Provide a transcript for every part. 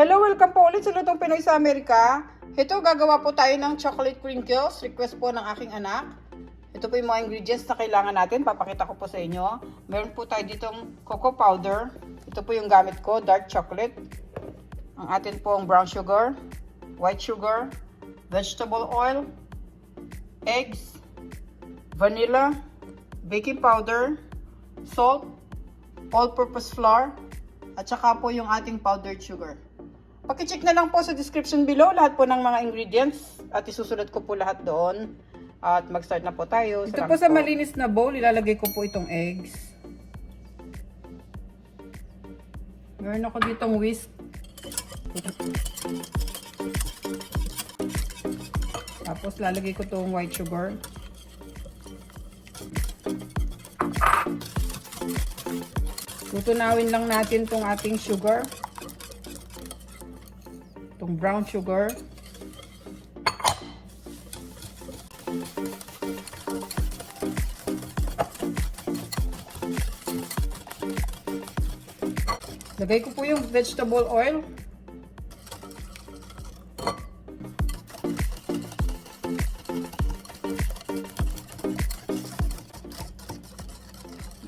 Hello, welcome po ulit sa Lutong Pinoy sa Amerika. Ito, gagawa po tayo ng chocolate crinkles. Request po ng aking anak. Ito po yung mga ingredients na kailangan natin. Papakita ko po sa inyo. Meron po tayo ditong cocoa powder. Ito po yung gamit ko, dark chocolate. Ang atin pong brown sugar, white sugar, vegetable oil, eggs, vanilla, baking powder, salt, all-purpose flour, at saka po yung ating powdered sugar. Paki-check na lang po sa description below lahat po ng mga ingredients at isusulat ko po lahat doon. At mag-start na po tayo. Ito po sa malinis na bowl, ilalagay ko po itong eggs. Meron ako ditong whisk. Tapos lalagay ko itong white sugar. Tutunawin lang natin itong ating sugar. Itong brown sugar. Lagay ko po yung vegetable oil.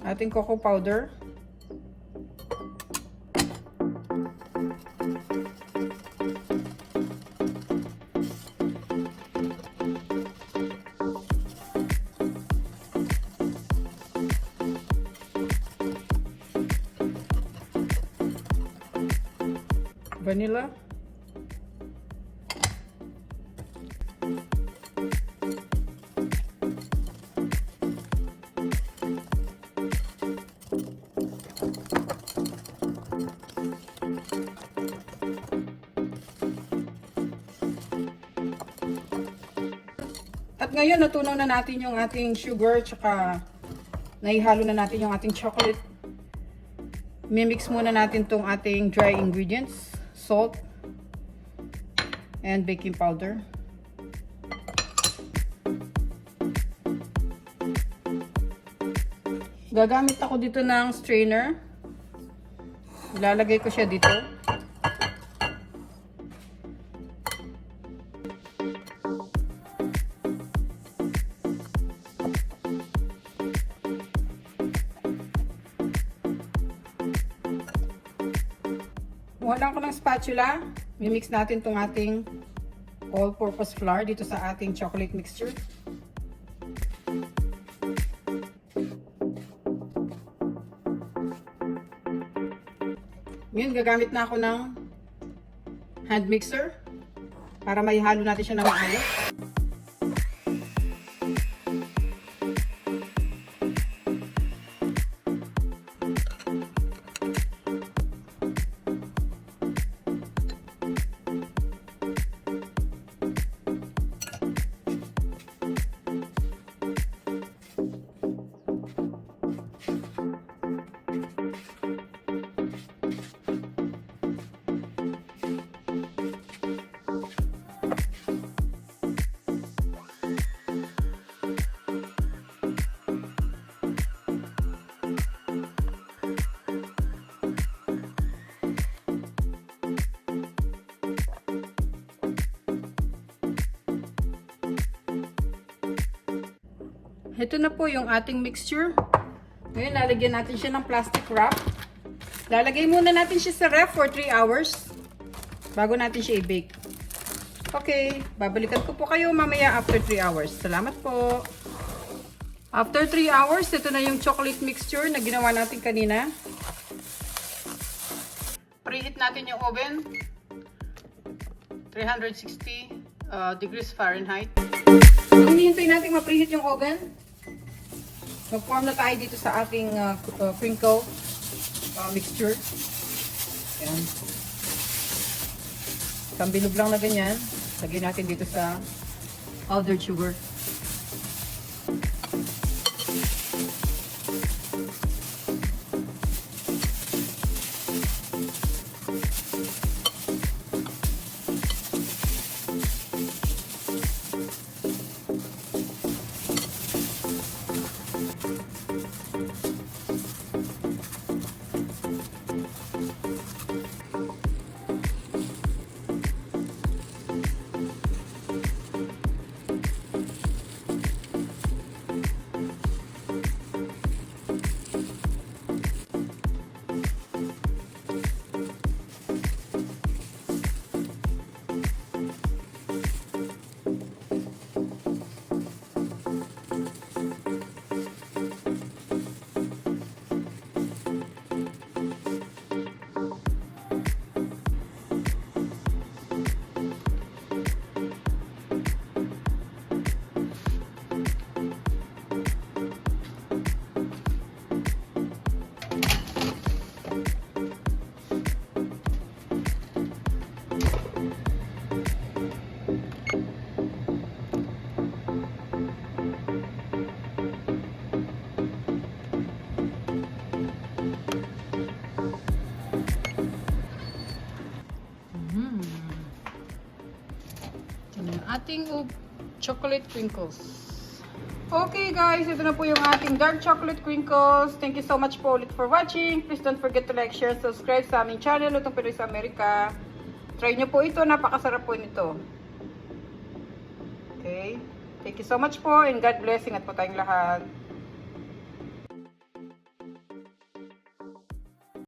Ating cocoa powder. Vanilla. At ngayon natunaw na natin yung ating sugar tsaka naihalo na natin yung ating chocolate. Mimix muna natin tong ating dry ingredients. Salt and baking powder. Gagamit ako dito ng strainer. Ilalagay ko siya dito. Kuha ko ng spatula. Mimix natin itong ating all-purpose flour dito sa ating chocolate mixture. Ngayon, gagamit na ako ng hand mixer para maihalo natin siya ng maayos. Ito na po yung ating mixture. Ngayon, lalagyan natin siya ng plastic wrap. Lalagay muna natin siya sa ref for 3 hours bago natin siya i-bake. Okay, babalikan ko po kayo mamaya after 3 hours. Salamat po. After 3 hours, ito na yung chocolate mixture na ginawa natin kanina. Preheat natin yung oven. 360 degrees Fahrenheit. Kung hinihintay natin ma-preheat yung oven, mag-form na tayo dito sa ating crinkle mixture. Ayan. Sambilog lang na ganyan. Lagyan natin dito sa powdered sugar. ating chocolate crinkles. Okay guys, ito na po yung ating dark chocolate crinkles. Thank you so much po ulit for watching. Please don't forget to like, share, subscribe sa aming channel, Lutong Pinoy sa Amerika. Try nyo po ito, napakasarap po nito. Okay, thank you so much po and God bless. Ingat po tayong lahat.